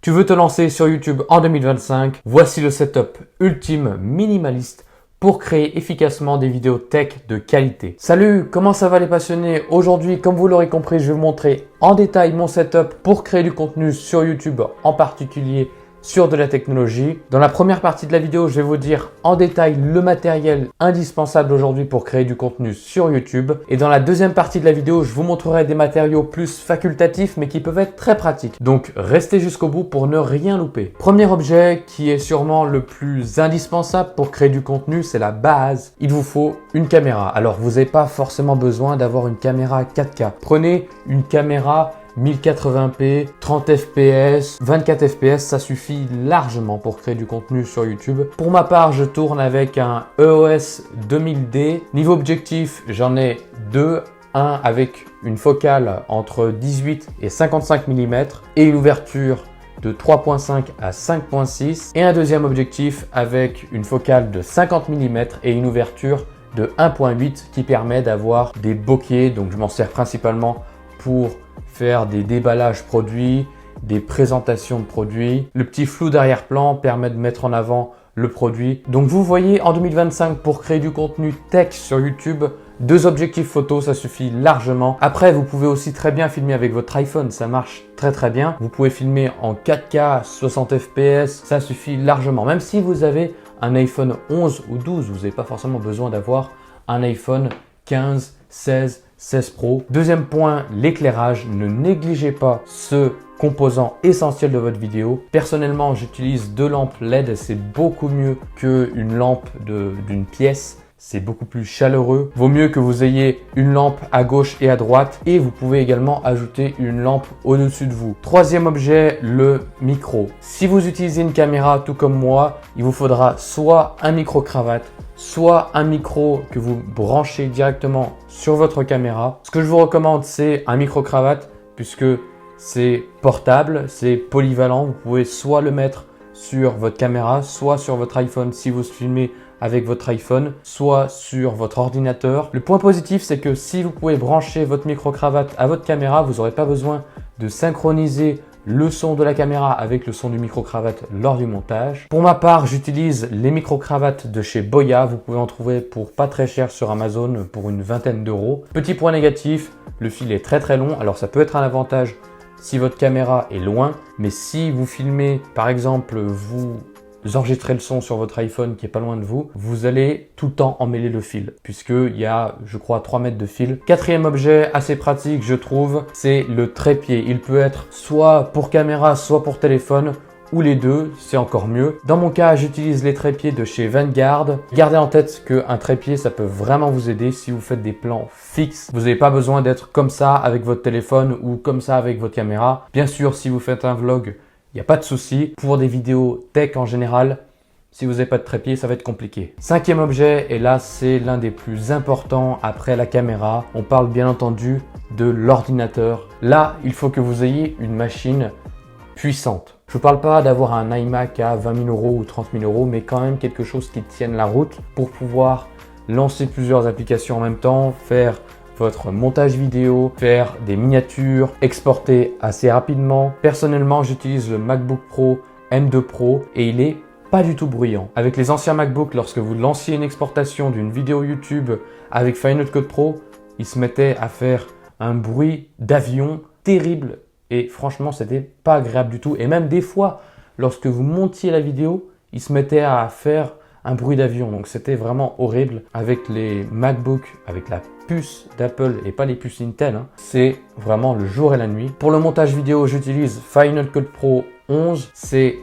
Tu veux te lancer sur YouTube en 2025? Voici le setup ultime minimaliste pour créer efficacement des vidéos tech de qualité. Salut, comment ça va les passionnés? Aujourd'hui, comme vous l'aurez compris, je vais vous montrer en détail mon setup pour créer du contenu sur YouTube, en particulier sur de la technologie. Dans la première partie de la vidéo, je vais vous dire en détail le matériel indispensable aujourd'hui pour créer du contenu sur YouTube. Et dans la deuxième partie de la vidéo, je vous montrerai des matériaux plus facultatifs mais qui peuvent être très pratiques. Donc restez jusqu'au bout pour ne rien louper. Premier objet qui est sûrement le plus indispensable pour créer du contenu, c'est la base. Il vous faut une caméra. Alors vous n'avez pas forcément besoin d'avoir une caméra 4K. Prenez une caméra 1080p, 30 fps, 24 fps, ça suffit largement pour créer du contenu sur YouTube. Pour ma part, je tourne avec un EOS 2000D. Niveau objectif, j'en ai deux. Un avec une focale entre 18 et 55 mm et une ouverture de 3.5 à 5.6 et un deuxième objectif avec une focale de 50 mm et une ouverture de 1.8 qui permet d'avoir des bokeh. Donc je m'en sers principalement pour faire des déballages produits, des présentations de produits. Le petit flou d'arrière-plan permet de mettre en avant le produit. Donc vous voyez, en 2025, pour créer du contenu tech sur YouTube, deux objectifs photo, ça suffit largement. Après, vous pouvez aussi très bien filmer avec votre iPhone, ça marche très bien. Vous pouvez filmer en 4K, 60 fps, ça suffit largement. Même si vous avez un iPhone 11 ou 12, vous n'avez pas forcément besoin d'avoir un iPhone 15, 16 Pro. Deuxième point, l'éclairage. Ne négligez pas ce composant essentiel de votre vidéo. Personnellement, j'utilise deux lampes LED. C'est beaucoup mieux qu'une lampe d'une pièce. C'est beaucoup plus chaleureux. Vaut mieux que vous ayez une lampe à gauche et à droite et vous pouvez également ajouter une lampe au-dessus de vous. Troisième objet, le micro. Si vous utilisez une caméra tout comme moi, il vous faudra soit un micro-cravate, soit un micro que vous branchez directement sur votre caméra. Ce que je vous recommande, c'est un micro-cravate puisque c'est portable, c'est polyvalent. Vous pouvez soit le mettre sur votre caméra, soit sur votre iPhone si vous filmez avec votre iPhone, soit sur votre ordinateur. Le point positif, c'est que si vous pouvez brancher votre micro-cravate à votre caméra, vous n'aurez pas besoin de synchroniser le son de la caméra avec le son du micro-cravate lors du montage. Pour ma part, j'utilise les micro-cravates de chez Boya. Vous pouvez en trouver pour pas très cher sur Amazon pour une vingtaine d'euros. Petit point négatif, le fil est très long. Alors ça peut être un avantage si votre caméra est loin, mais si vous filmez, par exemple, vous enregistrez le son sur votre iPhone qui est pas loin de vous, vous allez tout le temps emmêler le fil puisqu'il y a, je crois, 3 mètres de fil. Quatrième objet assez pratique, je trouve, c'est le trépied. Il peut être soit pour caméra, soit pour téléphone, ou les deux, c'est encore mieux. Dans mon cas, j'utilise les trépieds de chez Vanguard. Gardez en tête qu'un trépied, ça peut vraiment vous aider si vous faites des plans fixes. Vous n'avez pas besoin d'être comme ça avec votre téléphone ou comme ça avec votre caméra. Bien sûr, si vous faites un vlog, il n'y a pas de souci. Pour des vidéos tech en général, si vous n'avez pas de trépied, ça va être compliqué. Cinquième objet, et là c'est l'un des plus importants après la caméra. On parle bien entendu de l'ordinateur. Là, il faut que vous ayez une machine puissante. Je ne parle pas d'avoir un iMac à 20 000 euros ou 30 000 euros, mais quand même quelque chose qui tienne la route pour pouvoir lancer plusieurs applications en même temps, faire votre montage vidéo, faire des miniatures, exporter assez rapidement. Personnellement, j'utilise le MacBook Pro M2 Pro et il est pas du tout bruyant. Avec les anciens MacBook, lorsque vous lanciez une exportation d'une vidéo YouTube avec Final Cut Pro, il se mettait à faire un bruit d'avion terrible et franchement, c'était pas agréable du tout. Et même des fois, lorsque vous montiez la vidéo, il se mettait à faire un bruit d'avion. Donc c'était vraiment horrible. Avec les MacBook, avec la puce d'Apple et pas les puces Intel, c'est vraiment le jour et la nuit. Pour le montage vidéo, j'utilise Final Cut Pro 11. C'est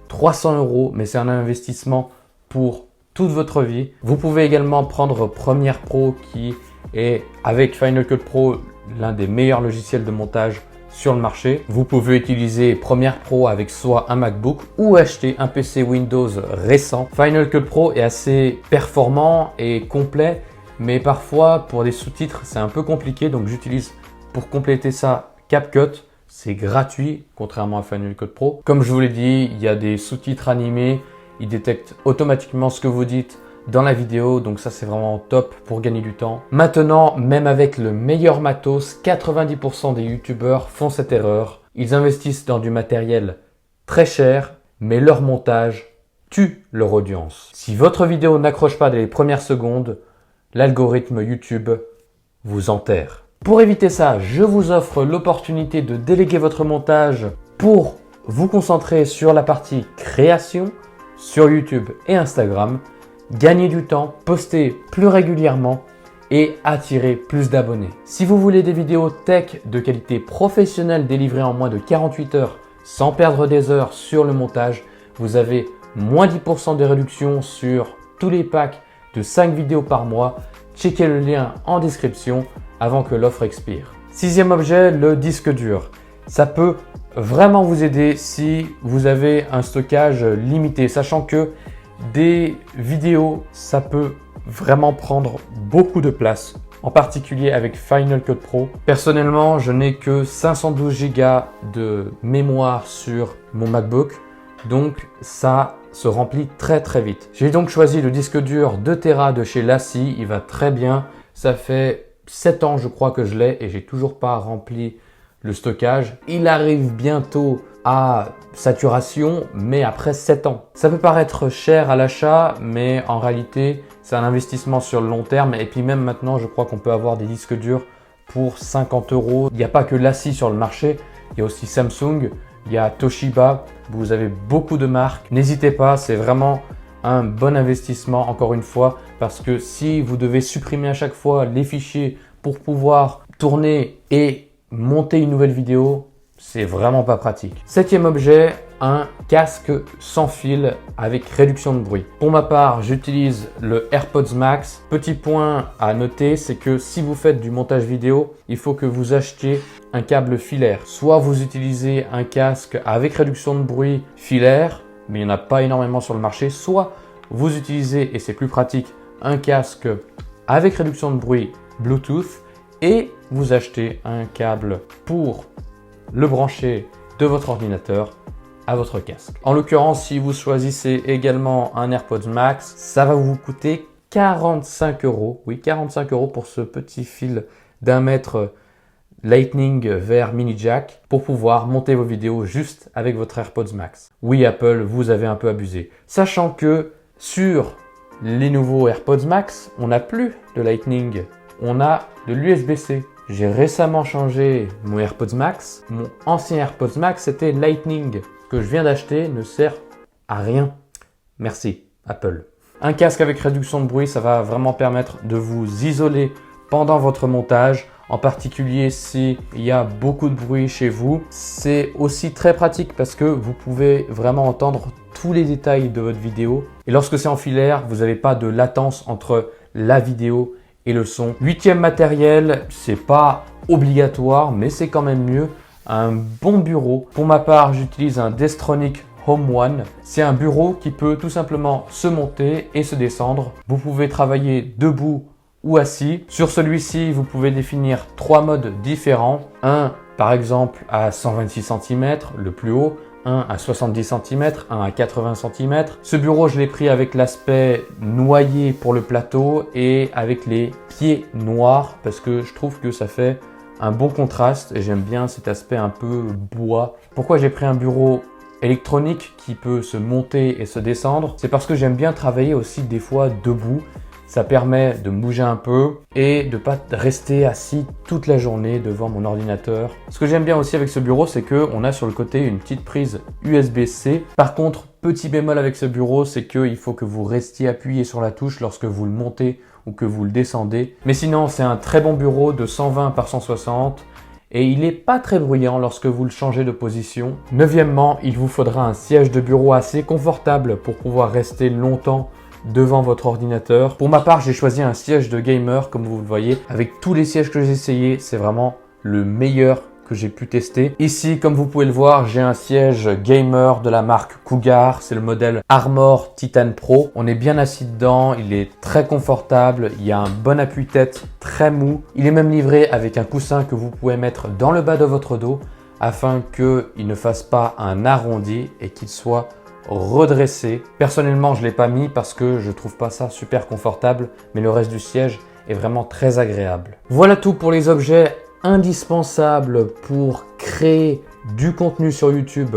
300 euros, mais c'est un investissement pour toute votre vie. Vous pouvez également prendre Premiere Pro qui est, avec Final Cut Pro, l'un des meilleurs logiciels de montage sur le marché. Vous pouvez utiliser Premiere Pro avec soit un MacBook ou acheter un PC Windows récent. Final Cut Pro est assez performant et complet, mais parfois pour des sous-titres c'est un peu compliqué, donc j'utilise pour compléter ça CapCut. C'est gratuit contrairement à Final Cut Pro. Comme je vous l'ai dit, il y a des sous-titres animés, il détecte automatiquement ce que vous dites dans la vidéo, donc ça c'est vraiment top pour gagner du temps. Maintenant, même avec le meilleur matos, 90% des youtubeurs font cette erreur. Ils investissent dans du matériel très cher, mais leur montage tue leur audience. Si votre vidéo n'accroche pas dès les premières secondes, l'algorithme YouTube vous enterre. Pour éviter ça, je vous offre l'opportunité de déléguer votre montage pour vous concentrer sur la partie création sur YouTube et Instagram, gagner du temps, poster plus régulièrement et attirer plus d'abonnés. Si vous voulez des vidéos tech de qualité professionnelle délivrées en moins de 48 heures sans perdre des heures sur le montage, vous avez moins 10% de réduction sur tous les packs de 5 vidéos par mois. Checkez le lien en description avant que l'offre expire. Sixième objet, le disque dur. Ça peut vraiment vous aider si vous avez un stockage limité, sachant que des vidéos, ça peut vraiment prendre beaucoup de place, en particulier avec Final Cut Pro. Personnellement, je n'ai que 512 Go de mémoire sur mon MacBook, donc ça se remplit très vite. J'ai donc choisi le disque dur 2 Tera de chez LaCie, il va très bien. Ça fait 7 ans je crois que je l'ai et j'ai toujours pas rempli le stockage. Il arrive bientôt à saturation, mais après 7 ans. Ça peut paraître cher à l'achat, mais en réalité, c'est un investissement sur le long terme. Et puis même maintenant, je crois qu'on peut avoir des disques durs pour 50 €. Il n'y a pas que LaCie sur le marché, il y a aussi Samsung, il y a Toshiba, vous avez beaucoup de marques. N'hésitez pas, c'est vraiment un bon investissement encore une fois, parce que si vous devez supprimer à chaque fois les fichiers pour pouvoir tourner et monter une nouvelle vidéo, c'est vraiment pas pratique. Septième objet, un casque sans fil avec réduction de bruit. Pour ma part, j'utilise le AirPods Max. Petit point à noter, c'est que si vous faites du montage vidéo, il faut que vous achetiez un câble filaire. Soit vous utilisez un casque avec réduction de bruit filaire, mais il n'y en a pas énormément sur le marché, soit vous utilisez, et c'est plus pratique, un casque avec réduction de bruit Bluetooth et vous achetez un câble pour le brancher de votre ordinateur à votre casque. En l'occurrence, si vous choisissez également un AirPods Max, ça va vous coûter 45 €. Oui, 45 € pour ce petit fil d'1 mètre Lightning vers mini jack pour pouvoir monter vos vidéos juste avec votre AirPods Max. Oui, Apple, vous avez un peu abusé. Sachant que sur les nouveaux AirPods Max, on n'a plus de Lightning, on a de l'USB-C. J'ai récemment changé mon AirPods Max. Mon ancien AirPods Max, c'était Lightning. Ce que je viens d'acheter ne sert à rien. Merci, Apple. Un casque avec réduction de bruit, ça va vraiment permettre de vous isoler pendant votre montage. En particulier s'il y a beaucoup de bruit chez vous. C'est aussi très pratique parce que vous pouvez vraiment entendre tous les détails de votre vidéo. Et lorsque c'est en filaire, vous n'avez pas de latence entre la vidéo et le son. Huitième matériel, c'est pas obligatoire, mais c'est quand même mieux, un bon bureau. Pour ma part, j'utilise un Destronic Home One. C'est un bureau qui peut tout simplement se monter et se descendre. Vous pouvez travailler debout ou assis. Sur celui-ci, vous pouvez définir 3 modes différents. Un, par exemple, à 126 cm, le plus haut. Un à 70 cm, un à 80 cm. Ce bureau, je l'ai pris avec l'aspect noyer pour le plateau et avec les pieds noirs parce que je trouve que ça fait un bon contraste et j'aime bien cet aspect un peu bois. Pourquoi j'ai pris un bureau électronique qui peut se monter et se descendre? C'est parce que j'aime bien travailler aussi des fois debout. Ça permet de bouger un peu et de ne pas rester assis toute la journée devant mon ordinateur. Ce que j'aime bien aussi avec ce bureau, c'est qu'on a sur le côté une petite prise USB-C. Par contre, petit bémol avec ce bureau, c'est qu'il faut que vous restiez appuyé sur la touche lorsque vous le montez ou que vous le descendez. Mais sinon, c'est un très bon bureau de 120 par 160 et il n'est pas très bruyant lorsque vous le changez de position. Neuvièmement, il vous faudra un siège de bureau assez confortable pour pouvoir rester longtemps devant votre ordinateur. Pour ma part, j'ai choisi un siège de gamer comme vous le voyez. Avec tous les sièges que j'ai essayés, c'est vraiment le meilleur que j'ai pu tester. Ici, comme vous pouvez le voir, j'ai un siège gamer de la marque Cougar. C'est le modèle Armor Titan Pro. On est bien assis dedans, il est très confortable. Il y a un bon appui-tête très mou. Il est même livré avec un coussin que vous pouvez mettre dans le bas de votre dos afin qu'il ne fasse pas un arrondi et qu'il soit redressé. Personnellement, je ne l'ai pas mis parce que je trouve pas ça super confortable, mais le reste du siège est vraiment très agréable. Voilà tout pour les objets indispensables pour créer du contenu sur YouTube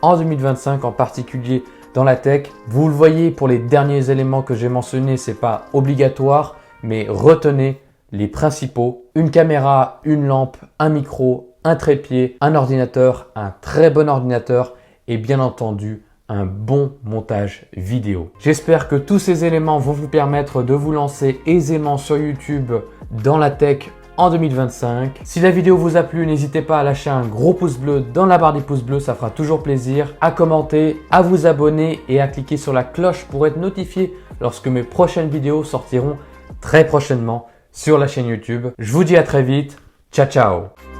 en 2025, en particulier dans la tech. Vous le voyez, pour les derniers éléments que j'ai mentionnés, c'est pas obligatoire, mais retenez les principaux. Une caméra, une lampe, un micro, un trépied, un ordinateur, un très bon ordinateur et bien entendu un bon montage vidéo. J'espère que tous ces éléments vont vous permettre de vous lancer aisément sur YouTube dans la tech en 2025. Si la vidéo vous a plu, n'hésitez pas à lâcher un gros pouce bleu dans la barre des pouces bleus, ça fera toujours plaisir, à commenter, à vous abonner et à cliquer sur la cloche pour être notifié lorsque mes prochaines vidéos sortiront très prochainement sur la chaîne YouTube. Je vous dis à très vite. Ciao, ciao!